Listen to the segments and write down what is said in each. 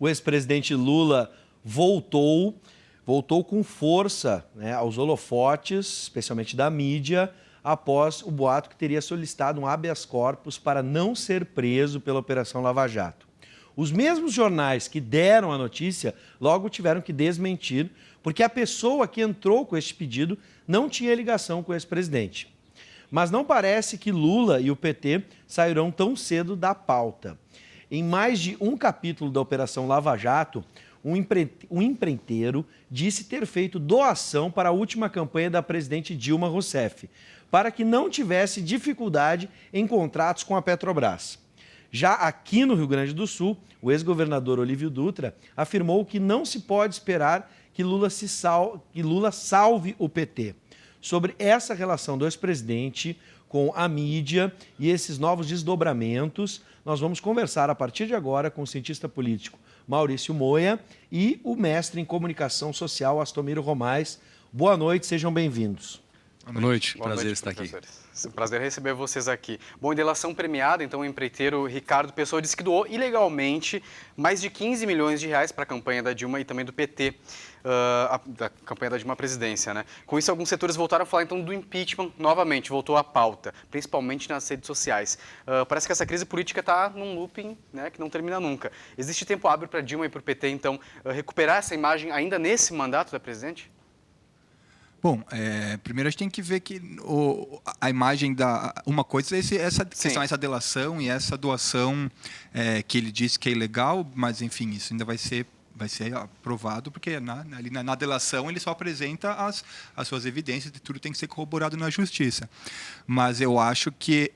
O ex-presidente Lula voltou com força, né, aos holofotes, especialmente da mídia, após o boato que teria solicitado um habeas corpus para não ser preso pela Operação Lava Jato. Os mesmos jornais que deram a notícia logo tiveram que desmentir, porque a pessoa que entrou com este pedido não tinha ligação com o ex-presidente. Mas não parece que Lula e o PT sairão tão cedo da pauta. Em mais de um capítulo da Operação Lava Jato, um empreiteiro disse ter feito doação para a última campanha da presidente Dilma Rousseff, para que não tivesse dificuldade em contratos com a Petrobras. Já aqui no Rio Grande do Sul, o ex-governador Olívio Dutra afirmou que não se pode esperar que Lula salve o PT. Sobre essa relação do ex-presidente com a mídia e esses novos desdobramentos, nós vamos conversar a partir de agora com o cientista político Maurício Moia e o mestre em comunicação social Astomiro Romais. Boa noite, sejam bem-vindos. Boa noite, Boa prazer noite, estar aqui. É um prazer receber vocês aqui. Bom, em delação premiada, então, o empreiteiro Ricardo Pessoa disse que doou ilegalmente mais de 15 milhões de reais para a campanha da Dilma e também do PT, da campanha da Dilma à presidência, né? Com isso, alguns setores voltaram a falar, então, do impeachment novamente, voltou à pauta, principalmente nas redes sociais. Parece que essa crise política está num looping, né, que não termina nunca. Existe tempo hábil para a Dilma e para o PT, então, recuperar essa imagem ainda nesse mandato da presidente? Bom, primeiro a gente tem que ver que a imagem da... Uma coisa é essa questão, essa delação e essa doação que ele disse que é ilegal, mas, enfim, isso ainda vai ser aprovado, porque ali na delação ele só apresenta as suas evidências e tudo tem que ser corroborado na justiça. Mas eu acho que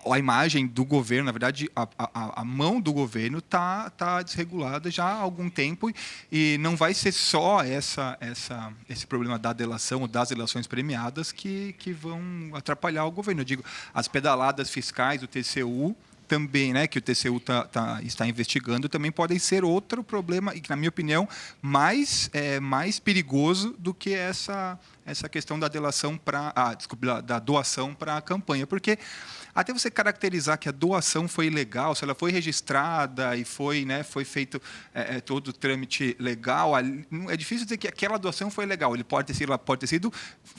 a imagem do governo, na verdade, a mão do governo está desregulada já há algum tempo e não vai ser só esse problema da delação ou das delações premiadas que vão atrapalhar o governo. Eu digo, as pedaladas fiscais do TCU também, né, que o TCU está investigando, também podem ser outro problema, e, na minha opinião, mais perigoso do que essa questão da delação da doação para a campanha. Porque até você caracterizar que a doação foi ilegal, se ela foi registrada e foi feito todo o trâmite legal, é difícil dizer que aquela doação foi legal. Pode ter sido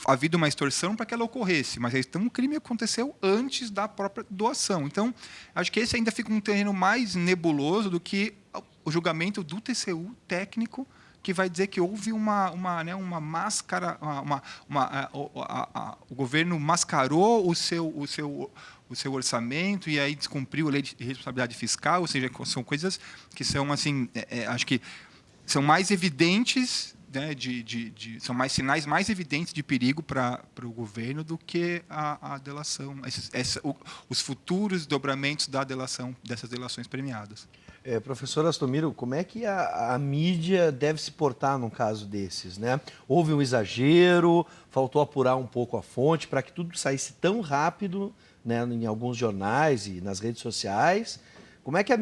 havido uma extorsão para que ela ocorresse, mas então o crime aconteceu antes da própria doação. Então, acho que esse ainda fica um terreno mais nebuloso do que o julgamento do TCU técnico, que vai dizer que houve uma máscara, o governo mascarou o seu orçamento e aí descumpriu a lei de responsabilidade fiscal, ou seja, são coisas que são, assim, acho que são mais evidentes, né, são sinais mais evidentes de perigo para o governo do que a delação, os futuros dobramentos dessas delações premiadas. Professor Astomiro, como é que a mídia deve se portar num caso desses, né? Houve um exagero, faltou apurar um pouco a fonte para que tudo saísse tão rápido, né, em alguns jornais e nas redes sociais. Como é que a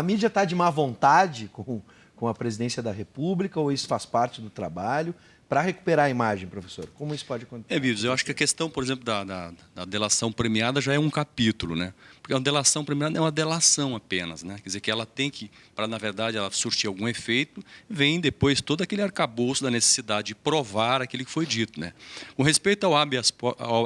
mídia está de má vontade com a presidência da República ou isso faz parte do trabalho? Para recuperar a imagem, professor, como isso pode acontecer? Bíblia, eu acho que a questão, por exemplo, da delação premiada já é um capítulo, né? Porque a delação premiada é uma delação apenas, né? Quer dizer, que ela tem que, para, na verdade, ela surtir algum efeito, vem depois todo aquele arcabouço da necessidade de provar aquilo que foi dito, né? Com respeito ao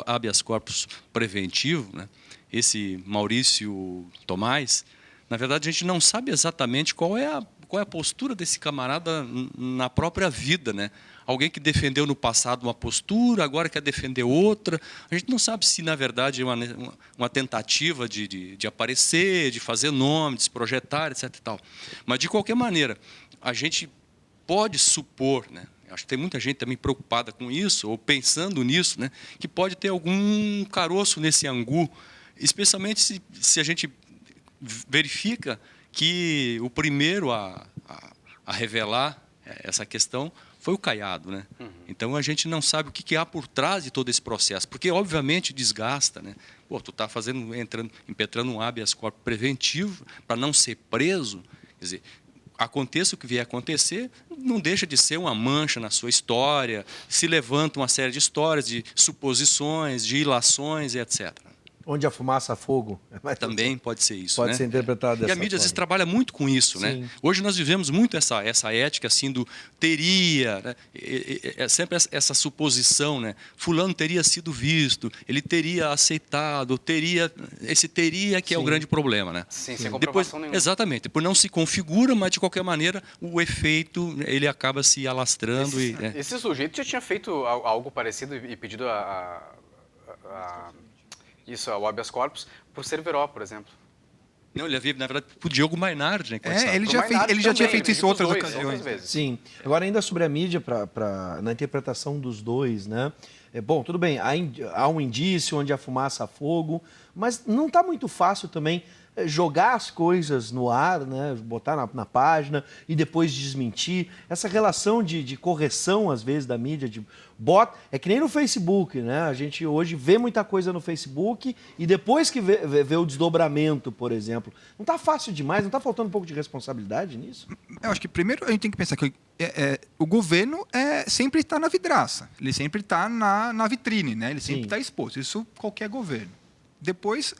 habeas corpus preventivo, né? Esse Maurício Tomás, na verdade, a gente não sabe exatamente qual é a postura desse camarada na própria vida, né? Alguém que defendeu no passado uma postura, agora quer defender outra. A gente não sabe se, na verdade, é uma tentativa de aparecer, de fazer nome, de se projetar, etc. E tal. Mas, de qualquer maneira, a gente pode supor, né? Acho que tem muita gente também preocupada com isso, ou pensando nisso, né? Que pode ter algum caroço nesse angu, especialmente se a gente verifica que o primeiro a revelar essa questão foi o Caiado, né? Então a gente não sabe o que há por trás de todo esse processo, porque obviamente desgasta, né? Pô, tu está impetrando um habeas corpus preventivo para não ser preso, quer dizer, aconteça o que vier a acontecer, não deixa de ser uma mancha na sua história, se levanta uma série de histórias, de suposições, de ilações, etc. Onde a fumaça há fogo. Também pode ser isso. Pode né? ser interpretado dessa E a mídia às vezes forma. trabalha muito com isso. Sim. Né? Hoje nós vivemos muito essa ética assim do teria, né? É sempre essa suposição, né? Fulano teria sido visto, ele teria aceitado, esse teria que é o Sim. grande problema. Né? Sim, sem Depois, comprovação nenhuma. exatamente, depois não se configura, mas de qualquer maneira o efeito ele acaba se alastrando. Esse sujeito já tinha feito algo parecido e pedido isso, ao habeas corpus, por Cerveró, por exemplo. Não, ele havia, na verdade, para o Diogo Mainardi, né? Ele Pro já, Mainardi ele já tinha também, feito isso em pediu pros outras dois, ocasiões. vezes. Sim. Agora, ainda sobre a mídia, na interpretação dos dois, né? Bom, tudo bem, há um indício onde a fumaça há fogo, mas não está muito fácil também jogar as coisas no ar, né? Botar na página e depois desmentir. Essa relação de correção, às vezes, da mídia, é que nem no Facebook, né? A gente hoje vê muita coisa no Facebook e depois que vê o desdobramento, por exemplo. Não está fácil demais? Não está faltando um pouco de responsabilidade nisso? Eu acho que primeiro a gente tem que pensar que o governo sempre está na vidraça, ele sempre está na vitrine, né? Ele sempre está exposto, isso qualquer governo. Depois,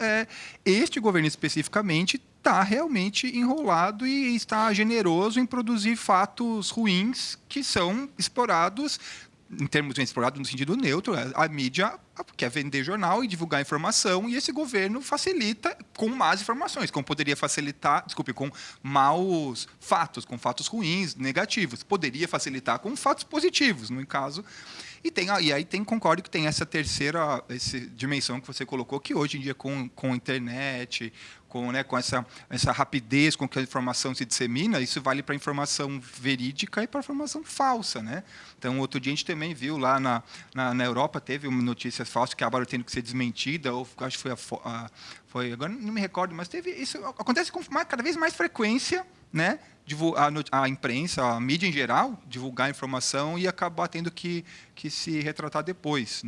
este governo especificamente está realmente enrolado e está generoso em produzir fatos ruins que são explorados, em termos de explorado no sentido neutro. A mídia quer vender jornal e divulgar informação, e esse governo facilita com más informações, como poderia facilitar, com maus fatos, com fatos ruins, negativos. Poderia facilitar com fatos positivos, no caso. E aí concordo que tem essa terceira dimensão que você colocou, que hoje em dia com a internet, com essa rapidez com que a informação se dissemina, isso vale para a informação verídica e para a informação falsa. Né? Então, outro dia a gente também viu lá na Europa, teve uma notícia falsa que acabaram tendo que ser desmentida, ou acho que foi agora não me recordo, mas teve isso acontece com cada vez mais frequência, né? A imprensa, a mídia em geral, divulgar a informação e acabar tendo que se retratar depois.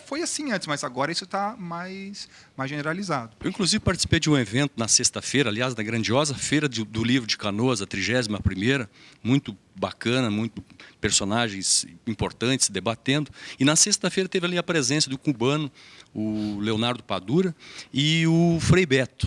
Foi assim antes, mas agora isso está mais generalizado. Eu, inclusive, participei de um evento na sexta-feira, aliás, da grandiosa Feira do Livro de Canoas, a 31ª, muito bacana, muito personagens importantes debatendo. E na sexta-feira teve ali a presença do cubano, o Leonardo Padura, e o Frei Beto.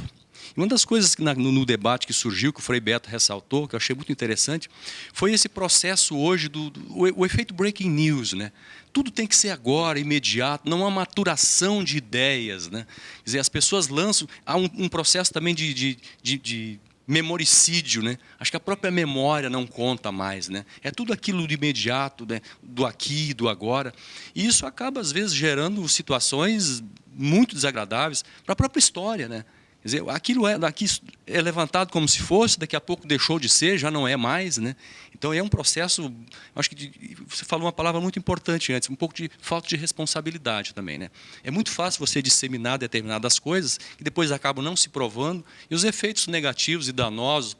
E uma das coisas que no debate que surgiu, que o Frei Beto ressaltou, que eu achei muito interessante, foi esse processo hoje o efeito breaking news. Né? Tudo tem que ser agora, imediato, não há maturação de ideias. Né? Quer dizer, as pessoas lançam, há um processo também de memoricídio, né? Acho que a própria memória não conta mais, né? É tudo aquilo de imediato, né? Do aqui, do agora. E isso acaba, às vezes, gerando situações muito desagradáveis para a própria história, né? Quer dizer, aquilo daqui é levantado como se fosse, daqui a pouco deixou de ser, já não é mais, né? Então é um processo, acho que você falou uma palavra muito importante antes, um pouco de falta de responsabilidade também, né? É muito fácil você disseminar determinadas coisas que depois acabam não se provando, e os efeitos negativos e danosos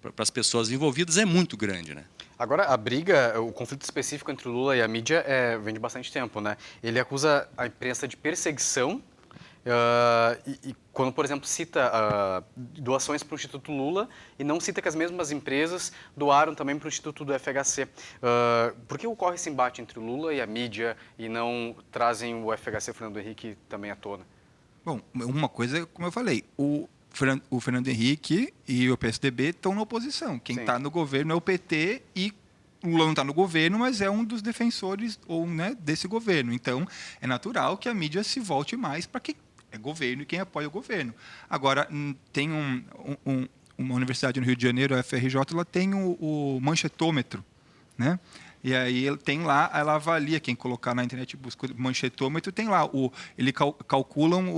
para as pessoas envolvidas é muito grande, né? Agora, o conflito específico entre o Lula e a mídia vem de bastante tempo, né? Ele acusa a imprensa de perseguição, e quando, por exemplo, cita doações para o Instituto Lula e não cita que as mesmas empresas doaram também para o Instituto do FHC. Por que ocorre esse embate entre o Lula e a mídia e não trazem o FHC, o Fernando Henrique, também à tona? Bom, uma coisa, como eu falei, o Fernando Henrique e o PSDB estão na oposição. Quem está no governo é o PT e o Lula não está no governo, mas é um dos defensores desse governo. Então, é natural que a mídia se volte mais para quem é governo e quem apoia o governo. Agora, tem uma universidade no Rio de Janeiro, a FRJ, ela tem o manchetômetro, né? E aí ela avalia, quem colocar na internet busca o manchetômetro, tem lá, eles calculam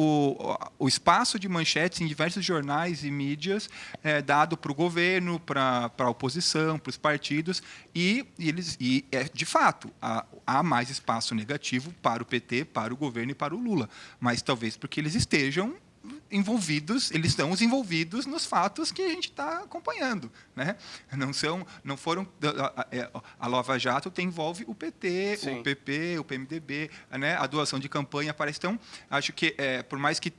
o espaço de manchetes em diversos jornais e mídias dado para o governo, para a oposição, para os partidos, e de fato, há mais espaço negativo para o PT, para o governo e para o Lula, mas talvez porque eles estão envolvidos nos fatos que a gente está acompanhando, né? Não foram a Lava Jato envolve o PT, Sim. O PP, o PMDB, né? A doação de campanha parece. Então, acho que por mais que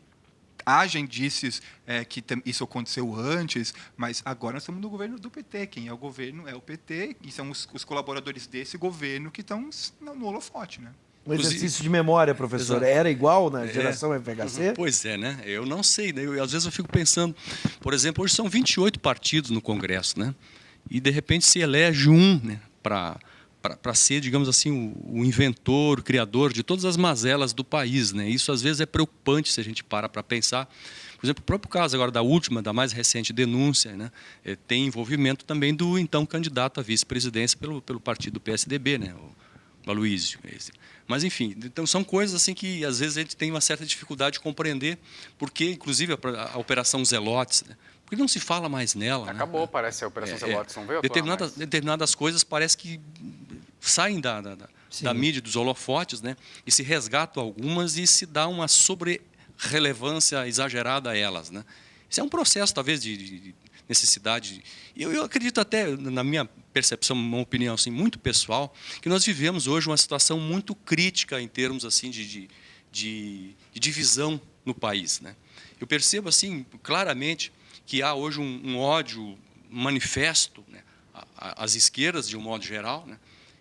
haja indícios que isso aconteceu antes, mas agora nós estamos no governo do PT. Quem é o governo é o PT, e são os colaboradores desse governo que estão no holofote, né? Um exercício de memória, professor. Exato. Era igual na geração FHC? Pois é, né? Eu não sei, né? Às vezes eu fico pensando, por exemplo, hoje são 28 partidos no Congresso, né? E de repente se elege um, né, para ser, digamos assim, o inventor, o criador de todas as mazelas do país, né? Isso às vezes é preocupante se a gente para pensar. Por exemplo, o próprio caso agora da mais recente denúncia, né? Tem envolvimento também do então candidato à vice-presidência pelo partido PSDB, né? O Aloysio. Mas, enfim, então são coisas assim que às vezes a gente tem uma certa dificuldade de compreender, porque, inclusive, a Operação Zelotes, né? Porque não se fala mais nela. Acabou, né? parece, a Operação Zelotes, não veio atuar mais. Determinadas coisas parece que saem da mídia, dos holofotes, né? E se resgatam algumas e se dá uma sobre-relevância exagerada a elas, né? Isso é um processo, talvez, de necessidade. Eu acredito até, na minha percepção, uma opinião assim, muito pessoal, que nós vivemos hoje uma situação muito crítica em termos assim, de divisão no país, né? Eu percebo assim, claramente que há hoje um ódio manifesto, né, às esquerdas, de um modo geral, né?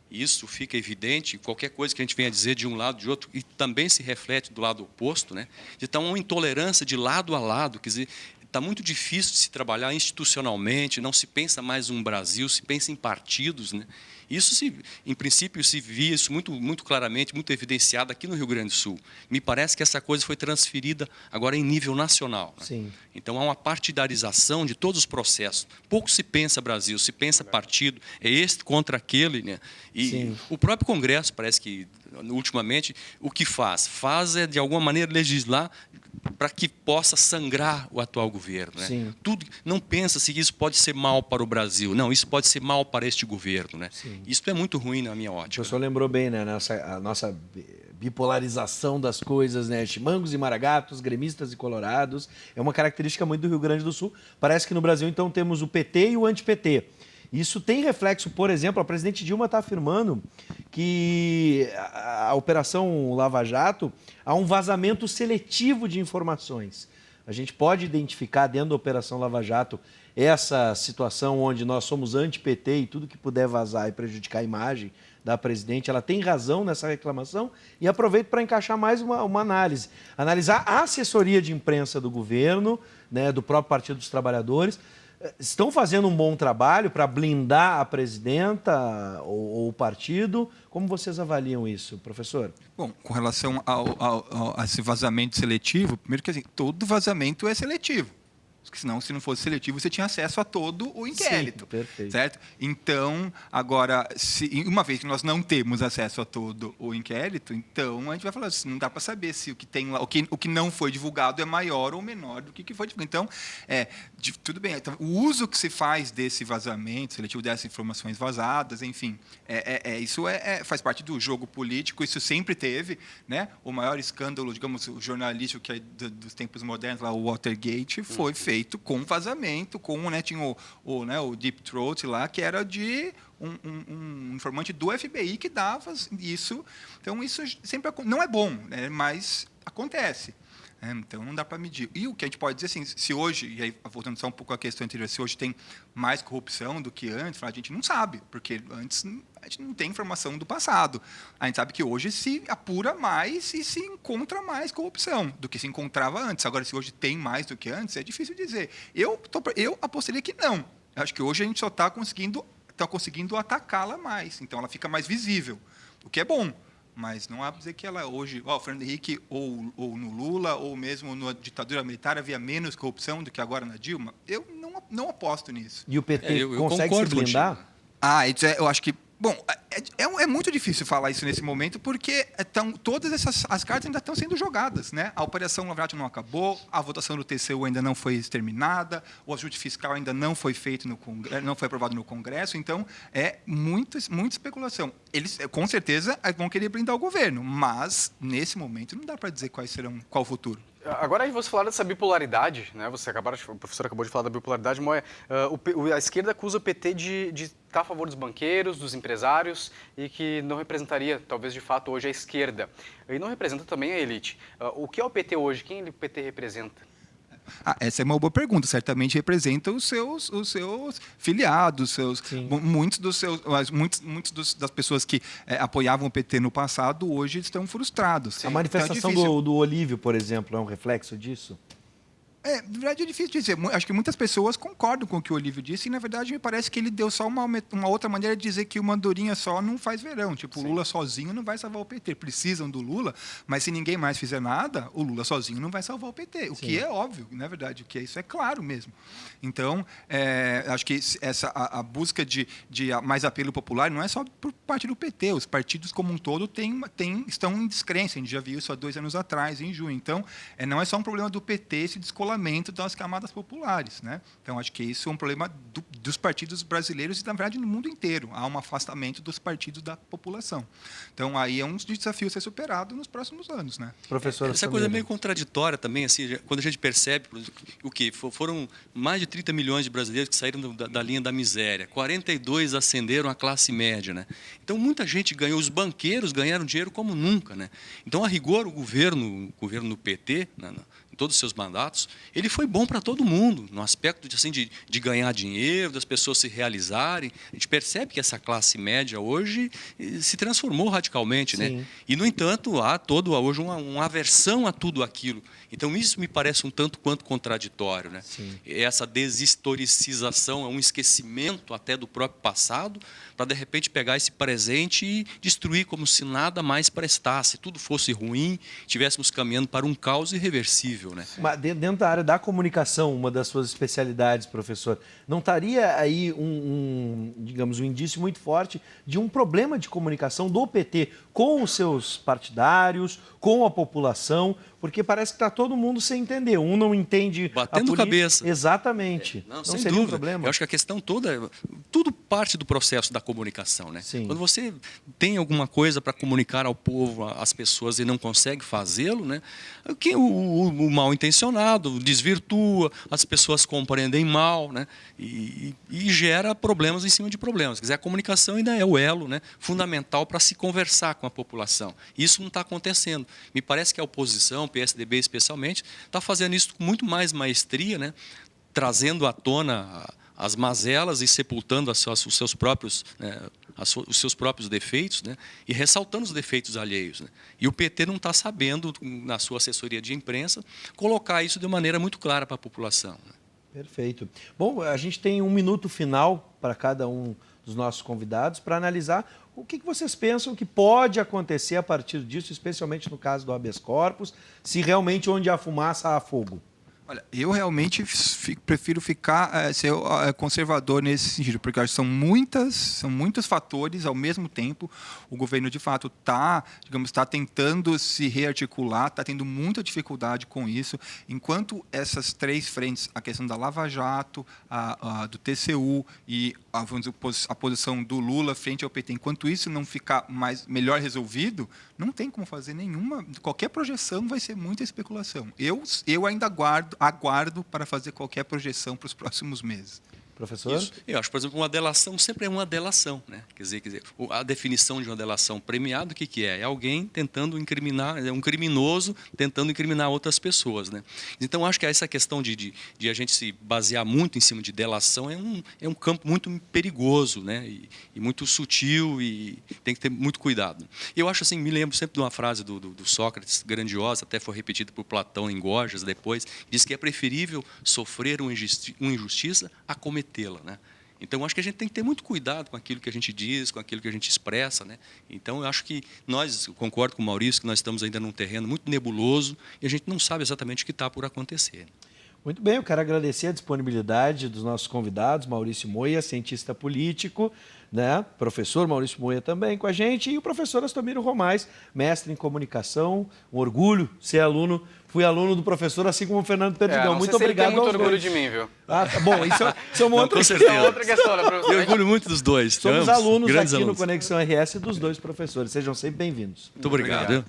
Isso fica evidente, qualquer coisa que a gente venha dizer de um lado de outro, e também se reflete do lado oposto, né? Então, uma intolerância de lado a lado, quer dizer, está muito difícil de se trabalhar institucionalmente, não se pensa mais um Brasil, se pensa em partidos, né? Isso, em princípio, se via isso muito claramente, muito evidenciado aqui no Rio Grande do Sul. Me parece que essa coisa foi transferida agora em nível nacional, né? Sim. Então, há uma partidarização de todos os processos. Pouco se pensa Brasil, se pensa partido, é este contra aquele, né? E Sim. o próprio Congresso, parece que, ultimamente, o que faz? Faz de alguma maneira, legislar para que possa sangrar o atual governo, né? Sim. Tudo, não pensa-se que isso pode ser mal para o Brasil. Não, isso pode ser mal para este governo, né? Sim. Isso é muito ruim na minha O ótica. professor lembrou bem, né? A nossa bipolarização das coisas, né? Chimangos e maragatos, gremistas e colorados. É uma característica muito do Rio Grande do Sul. Parece que no Brasil, então, temos o PT e o anti-PT. Isso tem reflexo, por exemplo, a presidente Dilma está afirmando que a Operação Lava Jato há um vazamento seletivo de informações. A gente pode identificar dentro da Operação Lava Jato essa situação onde nós somos anti-PT e tudo que puder vazar e prejudicar a imagem da presidente, ela tem razão nessa reclamação, e aproveito para encaixar mais uma análise. Analisar a assessoria de imprensa do governo, né, do próprio Partido dos Trabalhadores. Estão fazendo um bom trabalho para blindar a presidenta ou o partido? Como vocês avaliam isso, professor? Bom, com relação a esse vazamento seletivo, primeiro que assim, todo vazamento é seletivo. Porque senão, se não fosse seletivo, você tinha acesso a todo o inquérito. Sim, perfeito. Certo? Então, agora, uma vez que nós não temos acesso a todo o inquérito, então a gente vai falar assim, não dá para saber se o que tem lá, o que não foi divulgado é maior ou menor do que foi divulgado. Então, tudo bem. Então, o uso que se faz desse vazamento seletivo, dessas informações vazadas, enfim, isso faz parte do jogo político, isso sempre teve, né? O maior escândalo, digamos, o jornalístico que é dos tempos modernos, lá, o Watergate, foi feito com vazamento, tinha o Deep Throat lá, que era de um informante do FBI que dava isso. Então, isso sempre não é bom, né, mas acontece. Então, não dá para medir. E o que a gente pode dizer, assim, se hoje, e aí voltando só um pouco à questão anterior, se hoje tem mais corrupção do que antes, a gente não sabe, porque antes a gente não tem informação do passado. A gente sabe que hoje se apura mais e se encontra mais corrupção do que se encontrava antes. Agora, se hoje tem mais do que antes, é difícil dizer. Eu apostaria que não. Eu acho que hoje a gente só está conseguindo atacá-la mais. Então, ela fica mais visível, o que é bom. Mas não há para dizer que ela hoje, o Fernando Henrique ou no Lula, ou mesmo na ditadura militar, havia menos corrupção do que agora na Dilma. Eu não aposto nisso. E o PT eu consegue se blindar? contigo. Eu acho que... Bom, é muito difícil falar isso nesse momento, porque todas as cartas ainda estão sendo jogadas, né? A Operação Lava Jato não acabou, a votação do TCU ainda não foi exterminada, o ajuste fiscal ainda não foi feito não foi aprovado no Congresso, então é muita especulação. Eles, com certeza, vão querer blindar o governo, mas, nesse momento, não dá para dizer qual o futuro. Agora, aí você falar dessa bipolaridade, né? O professor acabou de falar da bipolaridade, Moia. A esquerda acusa o PT de estar a favor dos banqueiros, dos empresários, e que não representaria, talvez, de fato, hoje a esquerda. E não representa também a elite. O que é o PT hoje? Quem o PT representa? Essa é uma boa pergunta. Certamente representa os seus filiados, muitos das pessoas que apoiavam o PT no passado hoje estão frustrados. A manifestação do Olívio, por exemplo, é um reflexo disso? Na verdade é difícil dizer. Acho que muitas pessoas concordam com o que o Olívio disse e, na verdade, me parece que ele deu só uma outra maneira de dizer que uma andorinha só não faz verão. Tipo, o Lula sozinho não vai salvar o PT. Precisam do Lula, mas se ninguém mais fizer nada, o Lula sozinho não vai salvar o PT. O que é óbvio, na verdade, isso é claro mesmo. Então, acho que a busca de mais apelo popular não é só por parte do PT. Os partidos como um todo estão em descrença. A gente já viu isso há 2 anos atrás, em junho. Então, não é só um problema do PT esse descolamento das camadas populares, né? Então, acho que isso é um problema dos partidos brasileiros e, na verdade, no mundo inteiro. Há um afastamento dos partidos da população. Então, aí é um desafio a ser superado nos próximos anos, né? Professor, essa coisa é meio contraditória também, assim, quando a gente percebe o que foram mais de 30 milhões de brasileiros que saíram da linha da miséria, 42 ascenderam à classe média, né? Então, muita gente ganhou, os banqueiros ganharam dinheiro como nunca, né? Então, a rigor, o governo do PT, em todos os seus mandatos, ele foi bom para todo mundo, no aspecto de ganhar dinheiro, das pessoas se realizarem. A gente percebe que essa classe média hoje se transformou radicalmente, né? E, no entanto, há hoje uma aversão a tudo aquilo. Então, isso me parece um tanto quanto contraditório, né? Essa deshistoricização, um esquecimento até do próprio passado, para, de repente, pegar esse presente e destruir como se nada mais prestasse, tudo fosse ruim, estivéssemos caminhando para um caos irreversível, né? Mas dentro da área da comunicação, uma das suas especialidades, professor, não estaria aí digamos, um indício muito forte de um problema de comunicação do PT com os seus partidários, com a população, porque parece que está todo mundo sem entender. Um não entende batendo cabeça. Exatamente. Não seria dúvida. um problema? Eu acho que a questão toda, tudo parte do processo da comunicação, né? Quando você tem alguma coisa para comunicar ao povo, às pessoas, e não consegue fazê-lo, né? O mal intencionado desvirtua, as pessoas compreendem mal, né? E gera problemas em cima de problemas. Quer dizer, a comunicação ainda é o elo, né, fundamental para se conversar com a população. Isso não está acontecendo. Me parece que a oposição, o PSDB especialmente, está fazendo isso com muito mais maestria, né, trazendo à tona as mazelas e sepultando os seus próprios defeitos, né, e ressaltando os defeitos alheios, né. E o PT não está sabendo, na sua assessoria de imprensa, colocar isso de maneira muito clara para a população, né. Perfeito. Bom, a gente tem um minuto final para cada um dos nossos convidados para analisar o que vocês pensam que pode acontecer a partir disso, especialmente no caso do habeas corpus, se realmente onde há fumaça há fogo. Olha, eu realmente prefiro ser conservador nesse sentido, porque acho que são muitos fatores ao mesmo tempo. O governo, de fato, está tentando se rearticular, está tendo muita dificuldade com isso. Enquanto essas 3 frentes, a questão da Lava Jato, do TCU e a posição do Lula frente ao PT, enquanto isso não ficar melhor resolvido, não tem como fazer qualquer projeção vai ser muita especulação. Eu ainda aguardo para fazer qualquer projeção para os próximos meses. Professor? Isso. Eu acho, por exemplo, uma delação sempre é uma delação, né? Quer dizer, a definição de uma delação premiada, o que é? É alguém tentando incriminar, é um criminoso tentando incriminar outras pessoas, né? Então, acho que essa questão de a gente se basear muito em cima de delação é um campo muito perigoso, né? E muito sutil, e tem que ter muito cuidado. Eu acho assim, me lembro sempre de uma frase do Sócrates, grandiosa, até foi repetida por Platão em Gorgias depois, diz que é preferível sofrer uma injustiça a cometê-la, né? Então, acho que a gente tem que ter muito cuidado com aquilo que a gente diz, com aquilo que a gente expressa, né? Então, eu acho que eu concordo com o Maurício, que nós estamos ainda num terreno muito nebuloso e a gente não sabe exatamente o que está por acontecer. Muito bem, eu quero agradecer a disponibilidade dos nossos convidados, Maurício Moia, cientista político, né? Professor Maurício Moia também com a gente, e o professor Astomiro Romais, mestre em comunicação, um orgulho ser aluno. Fui aluno do professor, assim como o Fernando Perdigão. Muito obrigado. Ele tem muito orgulho de mim, viu? Tá bom, isso é uma outra questão. É outra questão, né, professor? Eu orgulho muito dos dois. Somos alunos aqui alunos. no Conexão RS dos 2 professores. Sejam sempre bem-vindos. Muito obrigado.